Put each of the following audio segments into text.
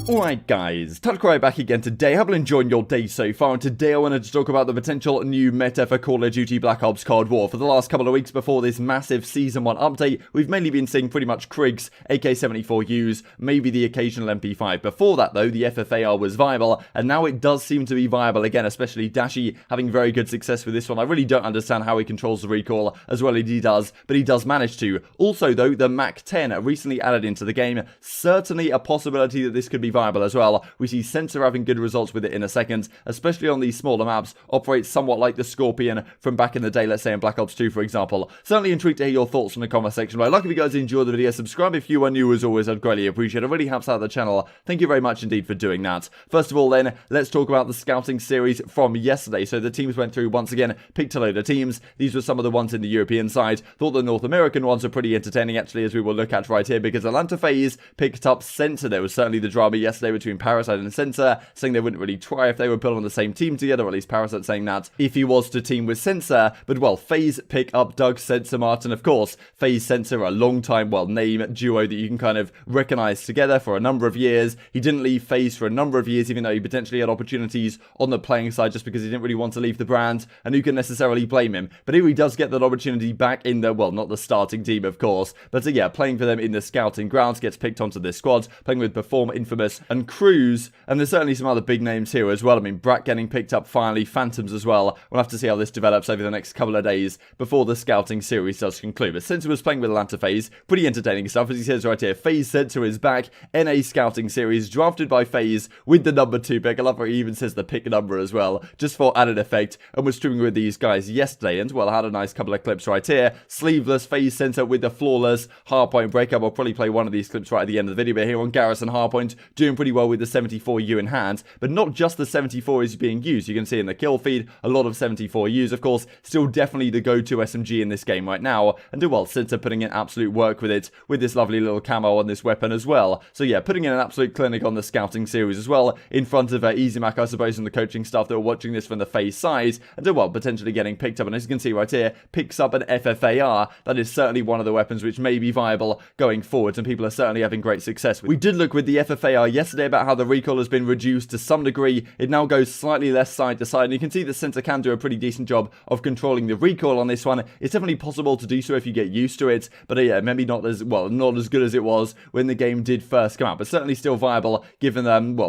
Alright guys, TacticalRab back again today. Hope you're enjoying your day so far, and today I wanted to talk about the potential new meta for Call of Duty Black Ops Cold War. For the last couple of weeks before this massive Season 1 update, we've mainly been seeing pretty much Krigs, AK74us, maybe the occasional MP5. Before that though, the FFAR was viable, and now it does seem to be viable again, especially Dashy having very good success with this one. I really don't understand how he controls the recoil as well as he does, but he does manage to. Also though, the Mac-10 recently added into the game, certainly a possibility that this could be viable as well. We see Sensor having good results with it in a second, especially on these smaller maps, operates somewhat like the Scorpion from back in the day, let's say in Black Ops 2 for example. Certainly intrigued to hear your thoughts in the comment section below. Like if you guys enjoyed the video, subscribe if you are new as always, I'd greatly appreciate it. It really helps out the channel. Thank you very much indeed for doing that. First of all then, let's talk about the scouting series from yesterday. So the teams went through once again, picked a load of teams. These were some of the ones in the European side. Thought the North American ones were pretty entertaining actually, as we will look at right here, because Atlanta FaZe picked up Sensor. There was certainly the drama yesterday between Parasite and Sensor, saying they wouldn't really try if they were put on the same team together, or at least Parasite saying that if he was to team with Sensor. But well, FaZe pick up Doug Sensor Martin, of course. FaZe Sensor, a long time, well, name duo that you can kind of recognize together for a number of years. He didn't leave FaZe for a number of years, even though he potentially had opportunities on the playing side just because he didn't really want to leave the brand, and who can necessarily blame him? But here he does get that opportunity back in the, well, not the starting team of course, but yeah, playing for them in the scouting grounds, gets picked onto this squad, playing with Perform, Infamous and Cruz. And there's certainly some other big names here as well. I mean, Brat getting picked up finally, Phantoms as well. We'll have to see how this develops over the next couple of days before the scouting series does conclude. But Sensor was playing with Atlanta FaZe, pretty entertaining stuff, as he says right here. FaZe Sensor is back, NA scouting series, drafted by FaZe with the number 2 pick. I love how he even says the pick number as well, just for added effect, and was streaming with these guys yesterday, and well, I had a nice couple of clips right here. Sleeveless FaZe Sensor with the flawless hardpoint breakup. I'll probably play one of these clips right at the end of the video, but here on Garrison Hardpoint, doing pretty well with the 74u in hand, but not just the 74 is being used. You can see in the kill feed, a lot of 74us, of course, still definitely the go-to SMG in this game right now, and well, Sensor putting in absolute work with it, with this lovely little camo on this weapon as well. So yeah, putting in an absolute clinic on the scouting series as well, in front of Easy Mac, I suppose, and the coaching staff that are watching this from the FaZe side, and well, potentially getting picked up, and as you can see right here, picks up an FFAR. That is certainly one of the weapons which may be viable going forwards, and people are certainly having great success with. We did look with the FFAR yesterday about how the recoil has been reduced to some degree. It now goes slightly less side to side, and you can see the Sensor can do a pretty decent job of controlling the recoil on this one. It's definitely possible to do so if you get used to it, but yeah, maybe not as well, not as good as it was when the game did first come out, but certainly still viable given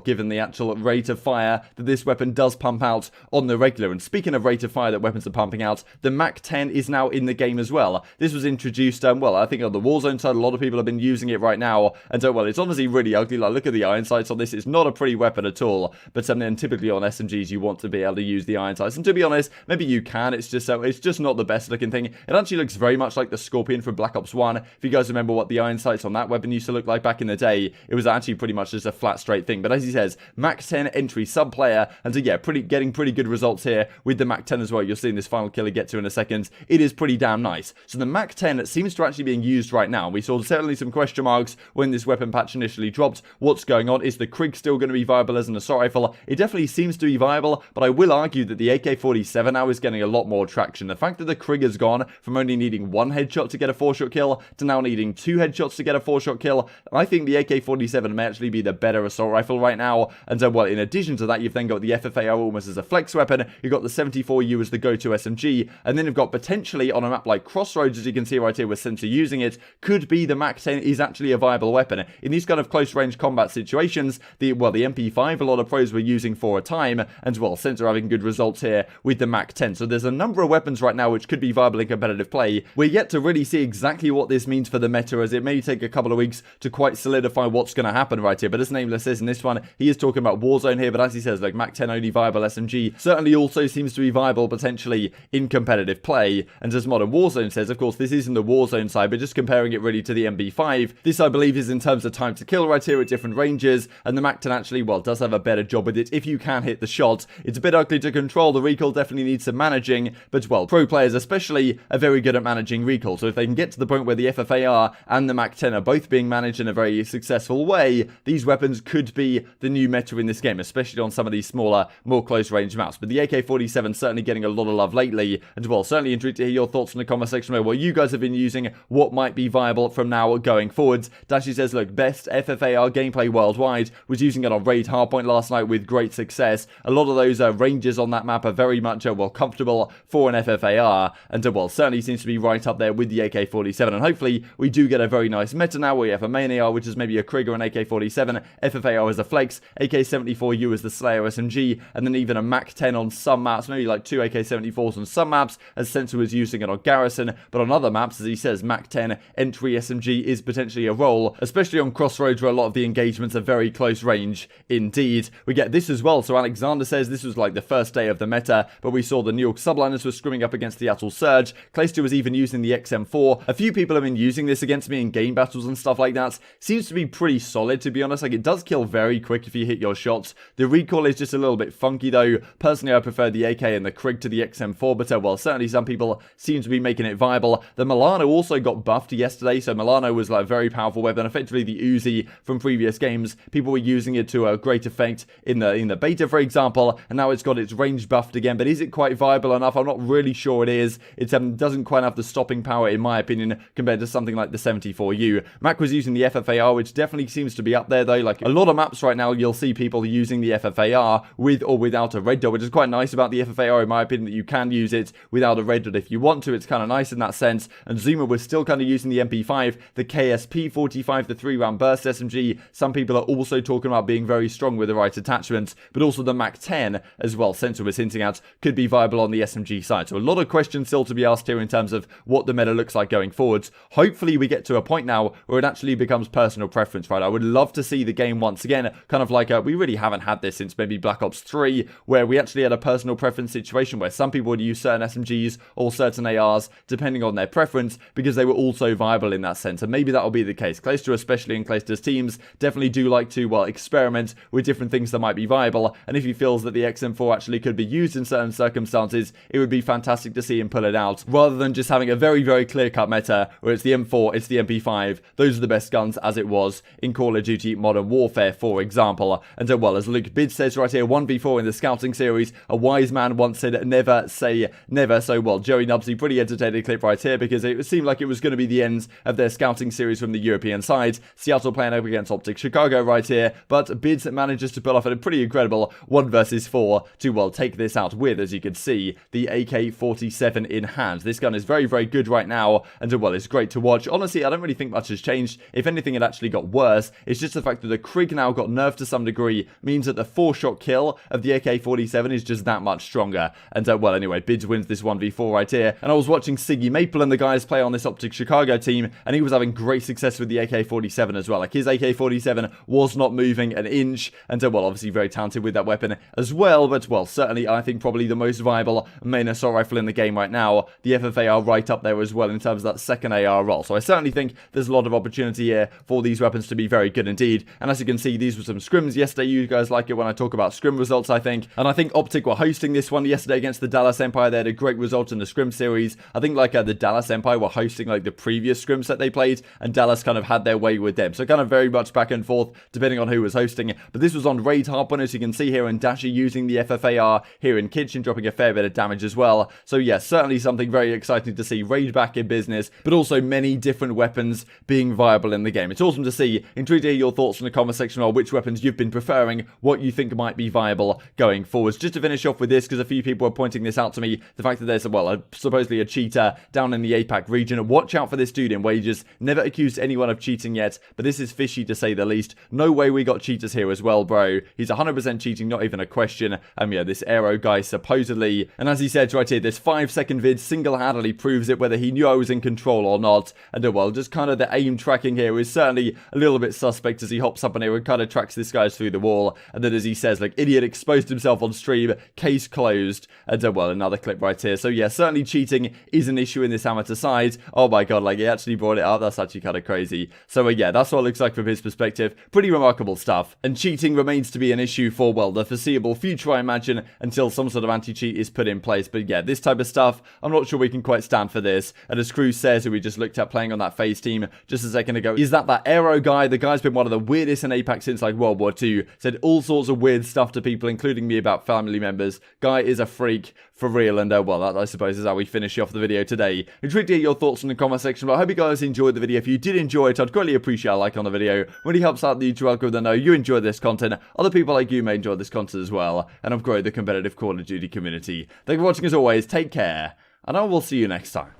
given the actual rate of fire that this weapon does pump out on the regular. And speaking of rate of fire that weapons are pumping out, the Mac-10 is now in the game as well. This was introduced, well, I think on the Warzone side, a lot of people have been using it right now, and well, it's honestly really ugly. Like, look at the iron sights on this. It's not a pretty weapon at all, but then typically on SMGs you want to be able to use the iron sights, and to be honest, maybe you can, it's just not the best looking thing. It actually looks very much like the Scorpion from Black Ops 1. If you guys remember what the iron sights on that weapon used to look like back in the day, it was actually pretty much just a flat straight thing. But as he says, Mac-10 entry sub player, and so yeah, getting pretty good results here with the Mac-10 as well. You're seeing this final killer get to in a second. It is pretty damn nice. So the Mac-10 seems to actually being used right now. We saw certainly some question marks when this weapon patch initially dropped. What's going on? Is the Krig still going to be viable as an assault rifle? It definitely seems to be viable, but I will argue that the AK-47 now is getting a lot more traction. The fact that the Krig has gone from only needing 1 headshot to get a 4-shot kill to now needing 2 headshots to get a 4-shot kill, I think the AK-47 may actually be the better assault rifle right now. And well, in addition to that, you've then got the FFAR almost as a flex weapon, you've got the 74u as the go-to SMG, and then you've got potentially on a map like Crossroads, as you can see right here with Sensor using it, could be the Mac-10 is actually a viable weapon. In these kind of close-range combat situations, the MP5 a lot of pros were using for a time, and well, Sensor having good results here with the Mac-10. So there's a number of weapons right now which could be viable in competitive play. We're yet to really see exactly what this means for the meta, as it may take a couple of weeks to quite solidify what's going to happen right here. But as Nameless says in this one, he is talking about Warzone here, but as he says, like, Mac-10 only viable SMG certainly also seems to be viable potentially in competitive play. And as Modern Warzone says, of course, this isn't the Warzone side, but just comparing it really to the MB5, this I believe is in terms of time to kill right here at different ranges, and the Mac-10 actually, well, does have a better job with it if you can hit the shot. It's a bit ugly to control. The recoil definitely needs some managing, but well, pro players especially are very good at managing recoil. So if they can get to the point where the FFAR and the Mac-10 are both being managed in a very successful way, these weapons could be the new meta in this game, especially on some of these smaller, more close range maps. But the AK-47 certainly getting a lot of love lately, and well, certainly intrigued to hear your thoughts in the comment section below, what you guys have been using, what might be viable from now going forwards. Dashy says, look, best FFAR gameplay worldwide, was using it on Raid Hardpoint last night with great success. A lot of those ranges on that map are very much, well, comfortable for an FFAR, and, well, certainly seems to be right up there with the AK-47, and hopefully we do get a very nice meta now, where we have a main AR, which is maybe a Krieger and AK-47, FFAR as a Flex, AK74u as the Slayer SMG, and then even a Mac-10 on some maps, maybe like 2 AK-74s on some maps, as Sensor was using it on Garrison, but on other maps, as he says, Mac-10 entry SMG is potentially a role, especially on Crossroads, where a lot of the engagements are very close range indeed. We get this as well, so Alexander says this was like the first day of the meta, but we saw the New York Subliners were scrimming up against the Seattle Surge. Clayster was even using the XM4. A few people have been using this against me in game battles and stuff like that. Seems to be pretty solid, to be honest. Like, it does kill very quick if you hit your shots. The recoil is just a little bit funky, though. Personally, I prefer the AK and the Krig to the XM4, but well, certainly some people seem to be making it viable. The Milano also got buffed yesterday, so Milano was like a very powerful weapon, effectively the Uzi from previous games. People were using it to a great effect in the beta, for example, and now it's got its range buffed again, but is it quite viable enough? I'm not really sure it is. It doesn't quite have the stopping power, in my opinion, compared to something like the 74u. Mac was using the FFAR, which definitely seems to be up there, though. Like, a lot of maps right now, you'll see people using the FFAR with or without a red dot, which is quite nice about the FFAR, in my opinion, that you can use it without a red dot if you want to. It's kind of nice in that sense. And Zuma was still kind of using the MP5, the KSP45, the 3-round burst SMG. Some people are also talking about being very strong with the right attachments, but also the Mac-10 as well. Sensor was hinting at could be viable on the SMG side. So a lot of questions still to be asked here in terms of what the meta looks like going forwards. Hopefully we get to a point now where it actually becomes personal preference, right? I would love to see the game once again, kind of like we really haven't had this since maybe Black Ops 3, where we actually had a personal preference situation where some people would use certain SMGs or certain ARs depending on their preference because they were also viable in that sense, and maybe that'll be the case. Clayster, especially in Clayster's teams, definitely do like to, well, experiment with different things that might be viable, and if he feels that the XM4 actually could be used in certain circumstances, it would be fantastic to see him pull it out, rather than just having a very, very clear-cut meta where it's the M4, it's the MP5. Those are the best guns, as it was in Call of Duty Modern Warfare, for example. And well, as Luke Bid says right here, 1v4 in the scouting series, a wise man once said, never say never. So, well, Joey Nubsy, pretty entertaining clip right here, because it seemed like it was going to be the end of their scouting series from the European side. Seattle playing up against OpTic Chicago right here, but Bids manages to pull off a pretty incredible 1 versus 4 to, well, take this out with, as you can see, the AK-47 in hand. This gun is very, very good right now, and well, it's great to watch. Honestly, I don't really think much has changed. If anything, it actually got worse. It's just the fact that the Krig now got nerfed to some degree means that the 4-shot kill of the AK-47 is just that much stronger. And well, anyway, Bids wins this 1v4 right here, and I was watching Siggy Maple and the guys play on this OpTic Chicago team, and he was having great success with the AK-47 as well. Like, his AK-47 was not moving an inch, and well, obviously very talented with that weapon as well, but well, certainly I think probably the most viable main assault rifle in the game right now. The FFAR right up there as well in terms of that second AR role. So I certainly think there's a lot of opportunity here for these weapons to be very good indeed. And as you can see, these were some scrims yesterday. You guys like it when I talk about scrim results, I think. And I think OpTic were hosting this one yesterday against the Dallas Empire. They had a great result in the scrim series. I think like the Dallas Empire were hosting like the previous scrims that they played, and Dallas kind of had their way with them. So kind of very much back and forth depending on who was hosting. But this was on Raid Hardpoint, as you can see here, and Dashy using the FFAR here in Kitchen, dropping a fair bit of damage as well. So yeah, certainly something very exciting to see. Raid back in business, but also many different weapons being viable in the game. It's awesome to see. Intrigued to hear your thoughts in the comment section on which weapons you've been preferring, what you think might be viable going forwards. Just to finish off with this, because a few people are pointing this out to me, the fact that there's, well, supposedly a cheater down in the APAC region. Watch out for this dude in Wages. Never accused anyone of cheating yet, but this is fishy to say the least. No way we got cheaters here as well, bro. He's 100% cheating, not even a question. Yeah, this Aero guy supposedly, and as he said right here, this 5-second vid single-handedly proves it, whether he knew I was in control or not. And well, just kind of the aim tracking here is certainly a little bit suspect as he hops up on here and kind of tracks this guy through the wall. And then as he says, like, idiot exposed himself on stream, case closed. And well, another clip right here. So yeah, certainly cheating is an issue in this amateur side. Oh my god, like, he actually brought it up. That's actually kind of crazy. So yeah, that's what it looks like from his perspective. Pretty remarkable stuff. And cheating remains to be an issue for, well, the foreseeable future, I imagine, until some sort of anti-cheat is put in place. But yeah, this type of stuff, I'm not sure we can quite stand for this. And as Cruz says, who we just looked at playing on that FaZe team just a second ago, is that Aero guy? The guy's been one of the weirdest in APAC since like World War II. Said all sorts of weird stuff to people, including me, about family members. Guy is a freak for real. And well, that I suppose is how we finish off the video today. Intrigued to hear your thoughts in the comment section, but I hope you guys enjoyed the video. If you did enjoy it, I'd greatly appreciate a like on the video. Really helps out the YouTube algorithm know you enjoy this content, other people like you may enjoy this content as well, and I've grown the competitive Call of Duty community. Thank you for watching as always, take care, and I will see you next time.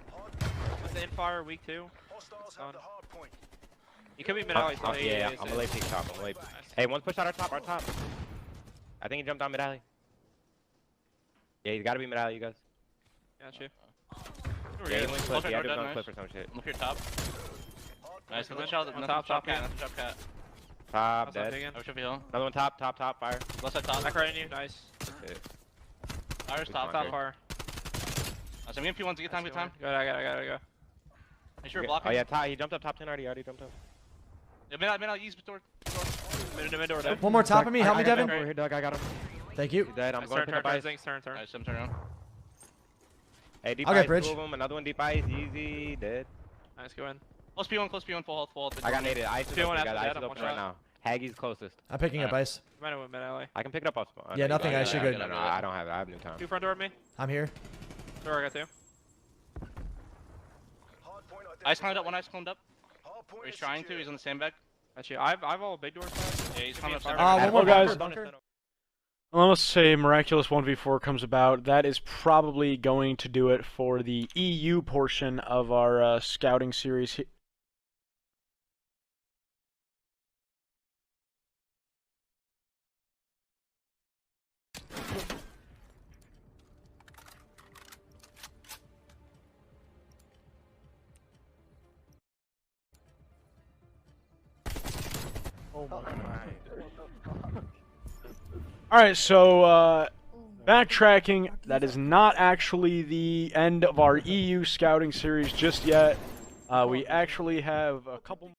Fire week 2. You could be mid-alley. Yeah, I'm gonna lay peek top. Hey, one's pushed out our top, I think he jumped down mid-alley. Yeah, he's gotta be mid-alley, you guys. Got you. Yeah, he went clip. Yeah, he was on clip or some shit. Look your top. Nice, another shot, top cat, another top cat. Top, dead. Over to Ville. Another one top, fire. Left side top. Back right in you, nice. Fire's top, far. So me and P1 to get time, Good, I gotta go. Make sure you're blocking. Oh yeah, top, he jumped up top 10 already jumped up. Yeah, mid-out, use door. Mid door, dead. One more top of me, help me, Devin. Over here, Doug, I got him. Thank you. He's dead, I'm going to pick up ice. Turn. Nice, I'm turning around. Hey, deep I'll ice, get bridge. 2 of them, another one deep ice, easy, dead. Nice, go in. Close P1, full health. I got naded, ice is P1 open, after guys, that, ice is I'm open one right now. Haggy's closest. I'm picking up ice. Might have went mid-alley. I can pick it up off spawn. Yeah, nothing, ice, you're good. No, I don't have it, I have new time. 2 front door at me. I'm here. Door, I got 2. Ice climbed up, one ice climbed up. He's trying to, he's on the sandbag. Got you. I've all big doors. Yeah, he's coming up. One more guys. bunker. Unless say miraculous 1v4 comes about, that is probably going to do it for the EU portion of our scouting series. Oh my god. Alright, so backtracking, that is not actually the end of our EU scouting series just yet. We actually have a couple